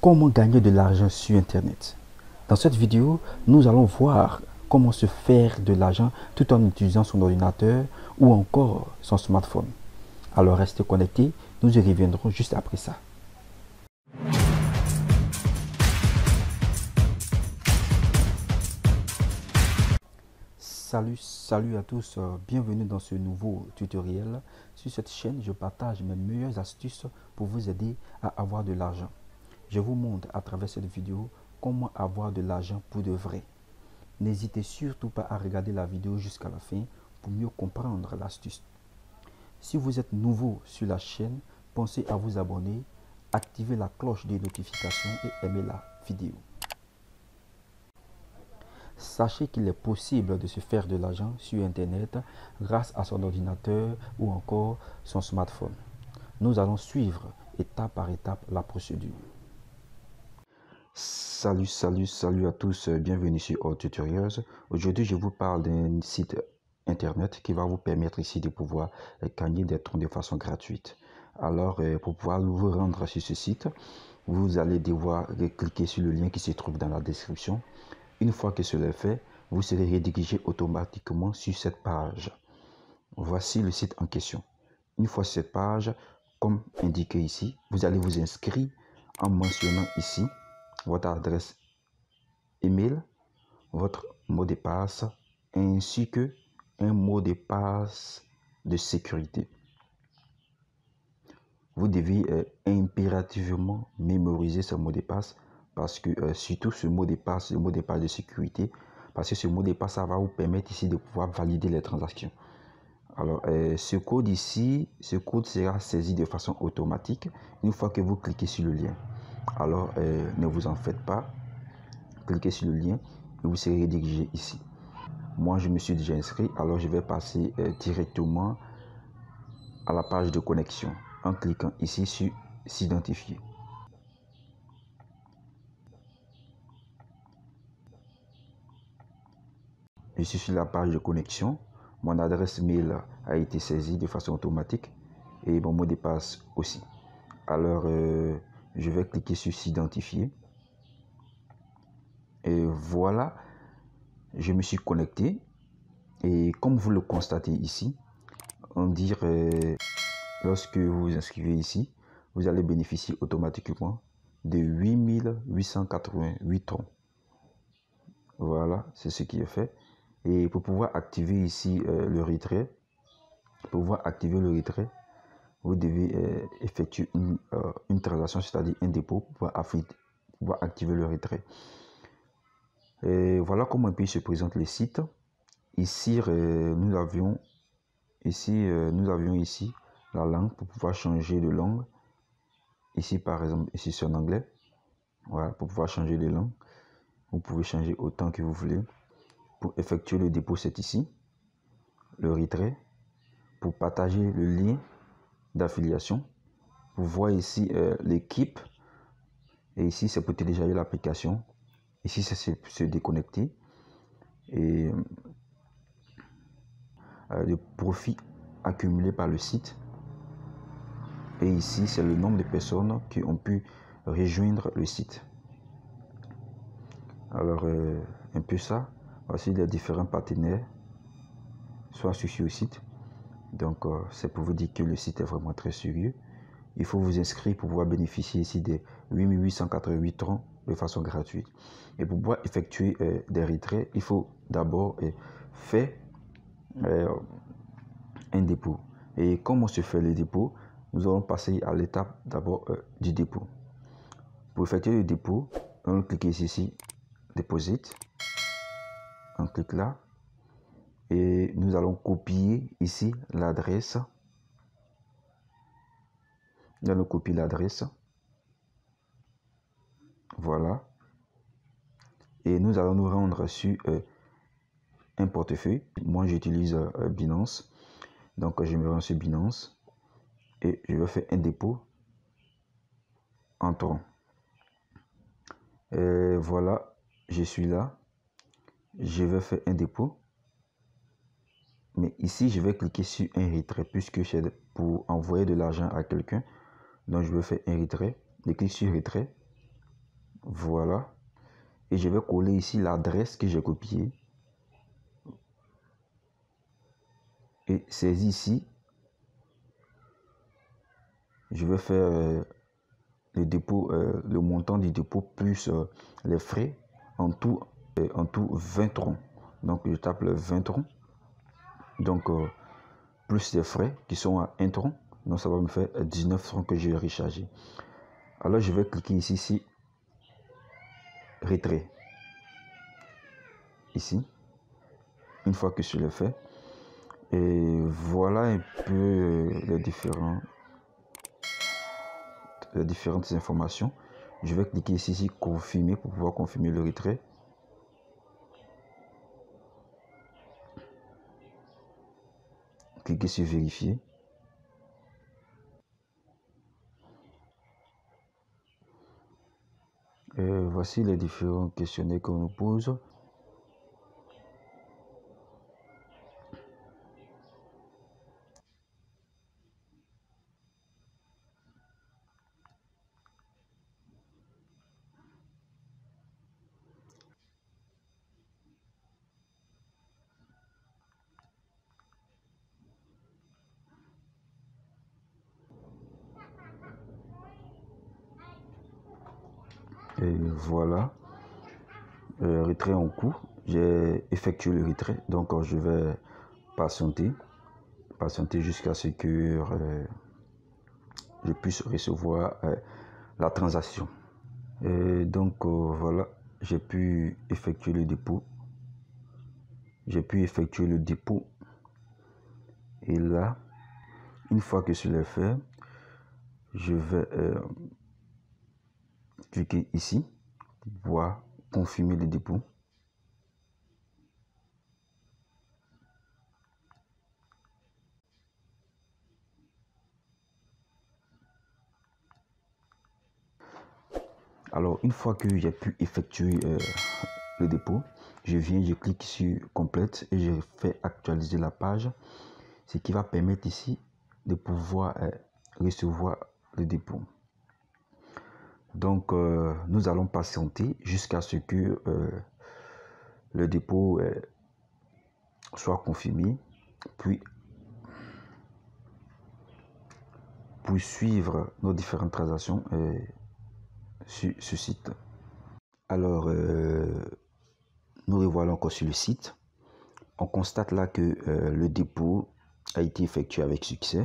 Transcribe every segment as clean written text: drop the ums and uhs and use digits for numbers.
Comment gagner de l'argent sur Internet? Dans cette vidéo, nous allons voir comment se faire de l'argent tout en utilisant son ordinateur ou encore son smartphone. Alors restez connectés, nous y reviendrons juste après ça. Salut à tous, bienvenue dans ce nouveau tutoriel. Sur cette chaîne, je partage mes meilleures astuces pour vous aider à avoir de l'argent. Je vous montre à travers cette vidéo comment avoir de l'argent pour de vrai. N'hésitez surtout pas à regarder la vidéo jusqu'à la fin pour mieux comprendre l'astuce. Si vous êtes nouveau sur la chaîne, pensez à vous abonner, activer la cloche des notifications et aimer la vidéo. Sachez qu'il est possible de se faire de l'argent sur Internet grâce à son ordinateur ou encore son smartphone. Nous allons suivre étape par étape la procédure. Salut à tous, bienvenue sur All Tutorials. Aujourd'hui, je vous parle d'un site Internet qui va vous permettre ici de pouvoir gagner des troncs de façon gratuite. Alors, pour pouvoir vous rendre sur ce site, vous allez devoir cliquer sur le lien qui se trouve dans la description. Une fois que cela est fait, vous serez redirigé automatiquement sur cette page. Voici le site en question. Une fois sur cette page, comme indiqué ici, vous allez vous inscrire en mentionnant ici votre adresse email, votre mot de passe ainsi que un mot de passe de sécurité. Vous devez impérativement mémoriser ce mot de passe parce que surtout ce mot de passe, le mot de passe de sécurité, parce que ce mot de passe, ça va vous permettre ici de pouvoir valider les transactions. Alors, ce code ici, ce code sera saisi de façon automatique une fois que vous cliquez sur le lien. Alors, ne vous en faites pas, cliquez sur le lien et vous serez redirigé ici. Moi, je me suis déjà inscrit, alors je vais passer directement à la page de connexion en cliquant ici sur s'identifier. Je suis sur la page de connexion. Mon adresse mail a été saisie de façon automatique et mon mot de passe aussi. Alors, je vais cliquer sur s'identifier. Et voilà, je me suis connecté. Et comme vous le constatez ici, on dirait, lorsque vous vous inscrivez ici, vous allez bénéficier automatiquement de 8888 troncs. Voilà, c'est ce qui est fait. Et pour pouvoir activer ici le retrait, vous devez effectuer une transaction, c'est-à-dire un dépôt pour pouvoir activer le retrait. Et voilà comment se présente le site. Ici, nous avions ici la langue pour pouvoir changer de langue. Ici, par exemple, ici c'est en anglais. Voilà, pour pouvoir changer de langue. Vous pouvez changer autant que vous voulez. Pour effectuer le dépôt, c'est ici. Le retrait. Pour partager le lien d'affiliation. Vous voyez ici l'équipe. Et ici, c'est pour télécharger l'application. Ici, c'est se déconnecter. Et le profit accumulé par le site. Et ici, c'est le nombre de personnes qui ont pu rejoindre le site. Alors, un peu ça. Voici les différents partenaires, soit associés au site. Donc, c'est pour vous dire que le site est vraiment très sérieux. Il faut vous inscrire pour pouvoir bénéficier ici des 8888 troncs de façon gratuite. Et pour pouvoir effectuer des retraits, il faut d'abord faire un dépôt. Et comment se fait le dépôt? Nous allons passer à l'étape d'abord du dépôt. Pour effectuer le dépôt, on clique ici, Deposit. On clique là. Et nous allons copier ici l'adresse. Nous allons copier l'adresse. Voilà. Et nous allons nous rendre sur un portefeuille. Moi, j'utilise Binance. Donc, je me rends sur Binance. Et je vais faire un dépôt en tronc. Et voilà, je suis là. Je vais faire un dépôt. Mais ici, je vais cliquer sur un retrait puisque c'est pour envoyer de l'argent à quelqu'un. Donc, je vais faire un retrait. Je clique sur retrait. Voilà. Et je vais coller ici l'adresse que j'ai copiée. Et saisis ici. Je vais faire le dépôt, le montant du dépôt plus les frais. En tout 20 troncs. Donc je tape le 20 troncs. Donc plus les frais qui sont à 1 tronc. Donc ça va me faire 19 troncs que je vais recharger. Alors je vais cliquer ici, retrait. Ici. Une fois que je l'ai fait. Et voilà un peu les différentes informations. Je vais cliquer ici, confirmer pour pouvoir confirmer le retrait. Cliquez sur vérifier. Et voici les différents questionnaires qu'on nous pose. Et voilà, retrait en cours. J'ai effectué le retrait, donc je vais patienter jusqu'à ce que je puisse recevoir la transaction. Et donc voilà, j'ai pu effectuer le dépôt. Et là, une fois que je l'ai fait, je vais cliquer ici pour pouvoir confirmer le dépôt. Alors, une fois que j'ai pu effectuer le dépôt, je clique sur complète et je fais actualiser la page, ce qui va permettre ici de pouvoir recevoir le dépôt. Donc, nous allons patienter jusqu'à ce que le dépôt soit confirmé, puis suivre nos différentes transactions sur ce site. Alors, nous revoilà encore sur le site. On constate là que le dépôt a été effectué avec succès,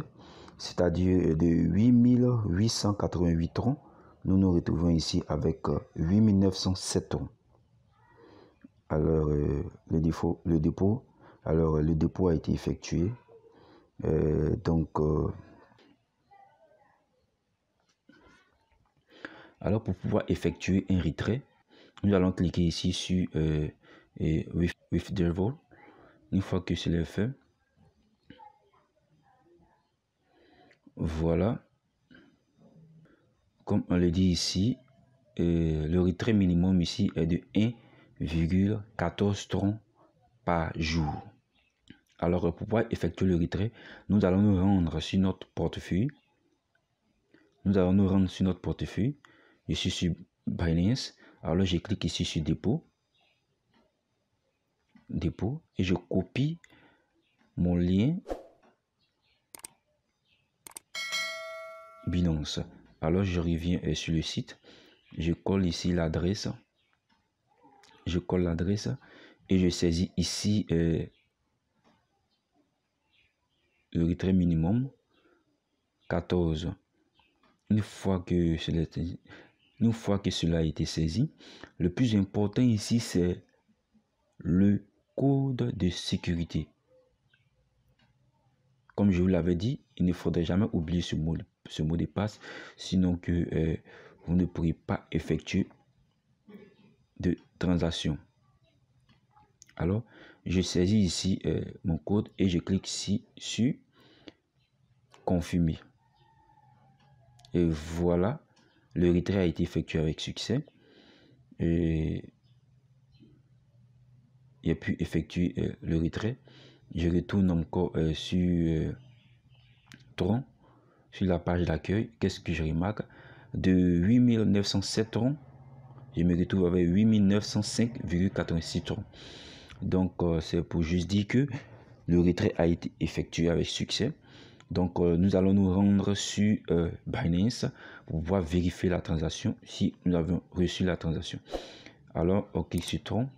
c'est-à-dire de 8888 troncs, nous nous retrouvons ici avec 8907 troncs. Alors, le dépôt a été effectué. Alors, pour pouvoir effectuer un retrait, nous allons cliquer ici sur Withdraw. Une fois que cela est fait, voilà. Comme on le dit ici, le retrait minimum ici est de 1,14 troncs par jour. Alors, pour pouvoir effectuer le retrait, nous allons nous rendre sur notre portefeuille. Je suis sur Binance. Alors, je clique ici sur dépôt. Et je copie mon lien Binance. Alors, je reviens sur le site. Je colle ici l'adresse. Et je saisis ici le retrait minimum 14. Une fois que cela a été saisi, le plus important ici, c'est le code de sécurité. Comme je vous l'avais dit, il ne faudrait jamais oublier ce mot de passe, sinon que vous ne pourrez pas effectuer de transaction. Alors, je saisis ici mon code et je clique ici sur confirmer. Et voilà, le retrait a été effectué avec succès. Et j'ai pu effectuer le retrait. Je retourne encore sur tronc, sur la page d'accueil. Qu'est-ce que je remarque? De 8907 troncs, je me retrouve avec 8905,86 troncs. Donc, c'est pour juste dire que le retrait a été effectué avec succès. Donc, nous allons nous rendre sur Binance pour pouvoir vérifier la transaction si nous avons reçu la transaction. Alors, on clique sur tronc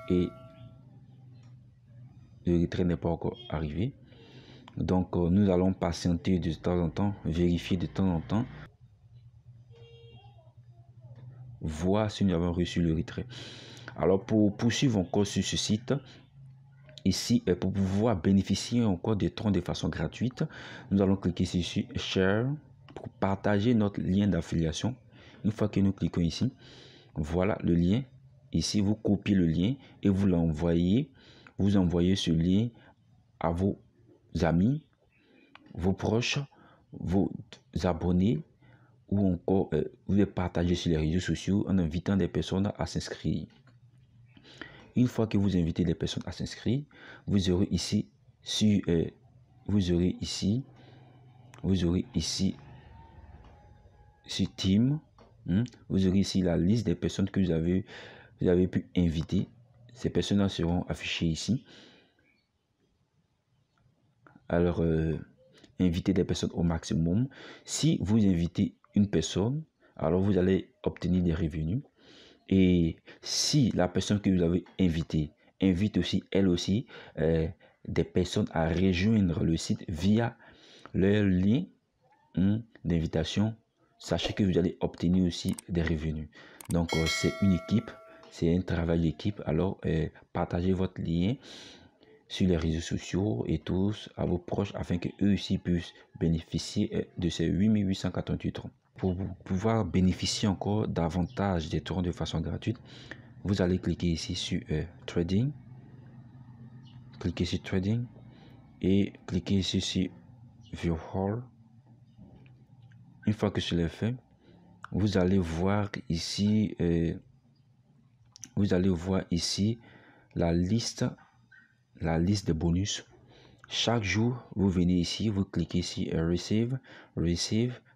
et le retrait n'est pas encore arrivé. Donc, nous allons patienter de temps en temps, vérifier de temps en temps, voir si nous avons reçu le retrait. Alors, pour poursuivre encore sur ce site, ici, pour pouvoir bénéficier encore des troncs de façon gratuite, nous allons cliquer ici sur Share pour partager notre lien d'affiliation. Une fois que nous cliquons ici, voilà le lien. Ici, vous copiez le lien et vous l'envoyez. Vous envoyez ce lien à vos amis, vos proches, vos abonnés, ou encore vous les partagez sur les réseaux sociaux en invitant des personnes à s'inscrire. Une fois que vous invitez des personnes à s'inscrire, vous aurez ici sur vous aurez ici sur Team, vous aurez ici la liste des personnes que vous avez pu inviter. Ces personnes seront affichées ici. Alors, invitez des personnes au maximum. Si vous invitez une personne, alors vous allez obtenir des revenus. Et si la personne que vous avez invitée invite aussi, elle aussi, des personnes à rejoindre le site via leur lien d'invitation, sachez que vous allez obtenir aussi des revenus. Donc, c'est une équipe, c'est un travail d'équipe. Alors, partagez votre lien sur les réseaux sociaux et tous à vos proches afin que eux aussi puissent bénéficier de ces 8888 troncs. Pour pouvoir bénéficier encore davantage des troncs de façon gratuite, vous allez cliquer ici sur Trading. Cliquez sur Trading et cliquez ici sur View All. Une fois que cela est fait, vous allez voir ici la liste de bonus. Chaque jour, vous venez ici, vous cliquez ici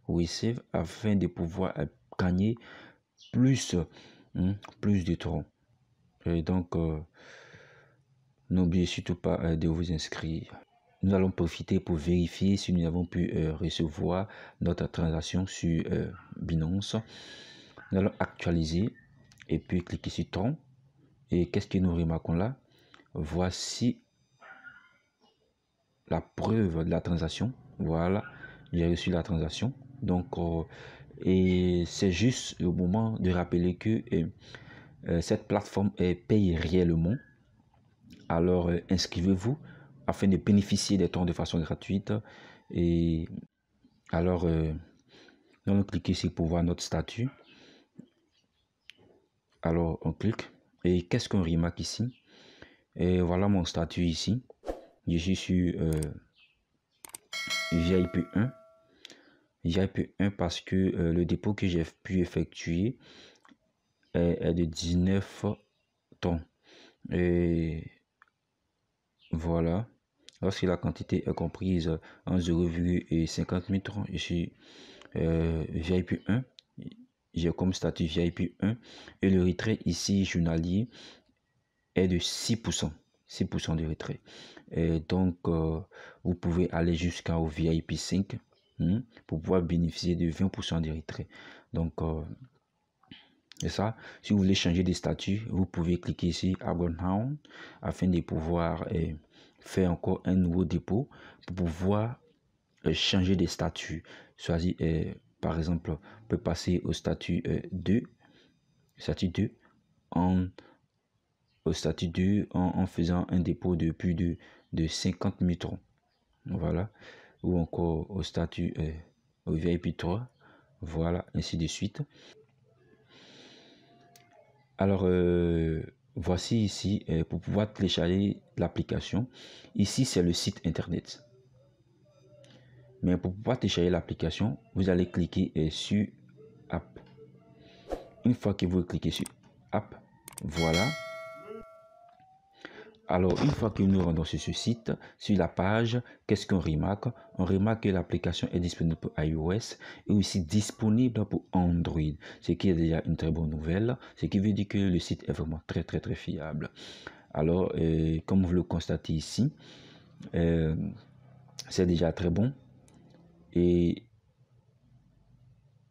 Receive afin de pouvoir gagner plus de troncs. Et donc, n'oubliez surtout pas de vous inscrire. Nous allons profiter pour vérifier si nous avons pu recevoir notre transaction sur Binance. Nous allons actualiser et puis cliquer sur tronc. Et qu'est-ce que nous remarquons là? Voici la preuve de la transaction. Voilà, j'ai reçu la transaction. Donc, et c'est juste le moment de rappeler que cette plateforme paye réellement. Alors, inscrivez-vous afin de bénéficier des troncs de façon gratuite. Et alors, nous allons cliquer ici pour voir notre statut. Alors, on clique. Et qu'est-ce qu'on remarque ici? Et voilà mon statut ici. Je suis sur VIP 1. VIP 1 parce que le dépôt que j'ai pu effectuer est de 19 tons. Et voilà. Lorsque la quantité est comprise en 0,50 000 tons, je suis VIP 1. J'ai comme statut VIP 1. Et le retrait ici journalier est de 6%. 6% de retrait. Et donc, vous pouvez aller jusqu'au VIP 5 pour pouvoir bénéficier de 20% de retrait. Donc, c'est ça. Si vous voulez changer de statut, vous pouvez cliquer ici Abon Now afin de pouvoir faire encore un nouveau dépôt pour pouvoir changer de statut. Choisir, par exemple, on peut passer au statut 2, au statut 2 en faisant un dépôt de plus de 50 000 troncs. Voilà. Ou encore au statut au VIP 3. Voilà, ainsi de suite. Alors, voici ici, pour pouvoir télécharger l'application. Ici, c'est le site internet. Mais pour pouvoir télécharger l'application, vous allez cliquer sur App. Une fois que vous cliquez sur App, voilà. Alors, une fois que nous rendons sur ce site, sur la page, qu'est-ce qu'on remarque? On remarque que l'application est disponible pour iOS et aussi disponible pour Android, ce qui est déjà une très bonne nouvelle, ce qui veut dire que le site est vraiment très fiable. Alors, comme vous le constatez ici, c'est déjà très bon et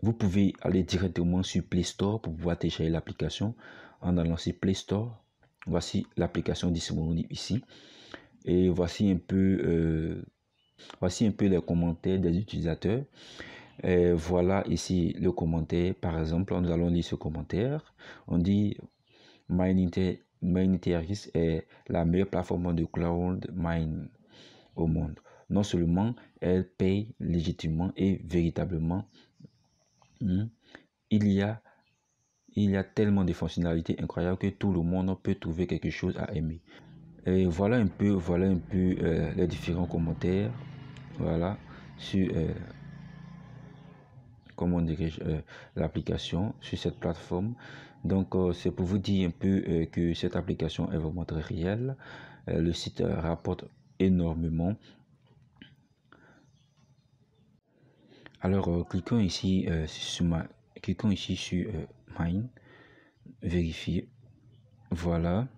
vous pouvez aller directement sur Play Store pour pouvoir télécharger l'application en allant sur Play Store. Voici l'application disponible ici. Et voici un peu les commentaires des utilisateurs. Et voilà ici le commentaire. Par exemple, nous allons lire ce commentaire. On dit Mineteris est la meilleure plateforme de cloud mine au monde. Non seulement elle paye légitimement et véritablement, il y a tellement de fonctionnalités incroyables que tout le monde peut trouver quelque chose à aimer. Et voilà un peu les différents commentaires, voilà, sur comment dirais-je, l'application sur cette plateforme. Donc c'est pour vous dire un peu que cette application est vraiment très réelle. Le site rapporte énormément. Alors cliquons ici sur Mine, vérifier. Voilà.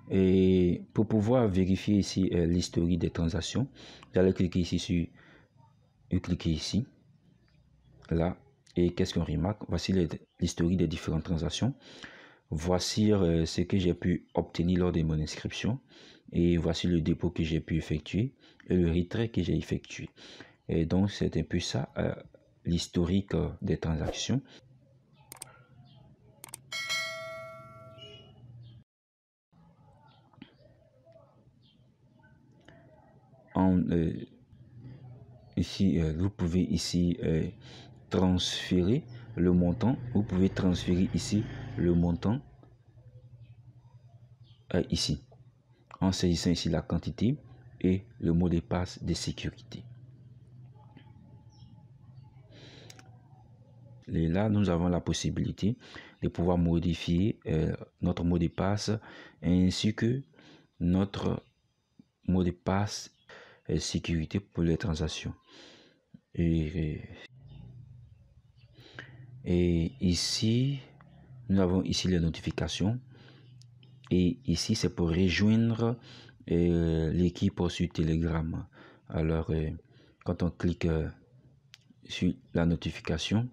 Et pour pouvoir vérifier ici l'historique des transactions, vous allez cliquer ici là, et qu'est-ce qu'on remarque? Voici l'historique des différentes transactions. Voici ce que j'ai pu obtenir lors de mon inscription, et voici le dépôt que j'ai pu effectuer et le retrait que j'ai effectué. Et donc c'est un peu ça l'historique des transactions. Ici vous pouvez ici transférer le montant. Vous pouvez transférer ici le montant ici en saisissant ici la quantité et le mot de passe de sécurité. Et là, nous avons la possibilité de pouvoir modifier notre mot de passe ainsi que notre mot de passe sécurité pour les transactions. Et ici, nous avons ici les notifications. Et ici, c'est pour rejoindre l'équipe sur Telegram. Alors, quand on clique sur la notification,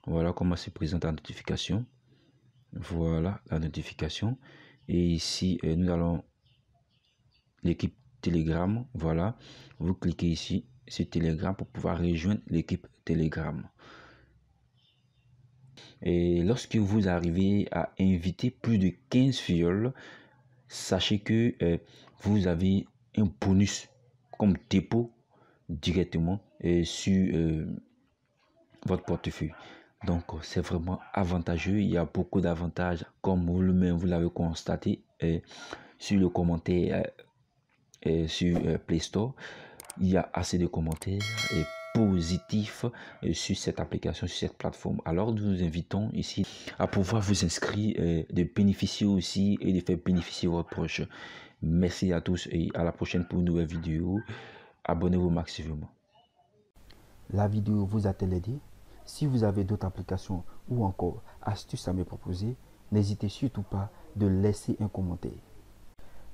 voilà comment se présente la notification. Voilà la notification. Et ici, nous allons l'équipe Telegram. Voilà, vous cliquez ici sur Telegram pour pouvoir rejoindre l'équipe Telegram. Et lorsque vous arrivez à inviter plus de 15 fioles, sachez que vous avez un bonus comme dépôt directement sur votre portefeuille. Donc c'est vraiment avantageux. Il y a beaucoup d'avantages comme vous-même vous l'avez constaté sur le commentaire sur Play Store. Il y a assez de commentaires positifs sur cette application, sur cette plateforme. Alors nous vous invitons ici à pouvoir vous inscrire, de bénéficier aussi et de faire bénéficier votre proche. Merci à tous et à la prochaine pour une nouvelle vidéo. Abonnez-vous massivement. La vidéo vous a-t-elle aidé? Si vous avez d'autres applications ou encore astuces à me proposer, n'hésitez surtout pas de laisser un commentaire.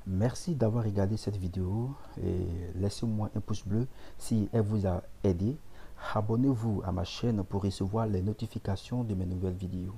Merci d'avoir regardé cette vidéo et laissez-moi un pouce bleu si elle vous a aidé. Abonnez-vous à ma chaîne pour recevoir les notifications de mes nouvelles vidéos.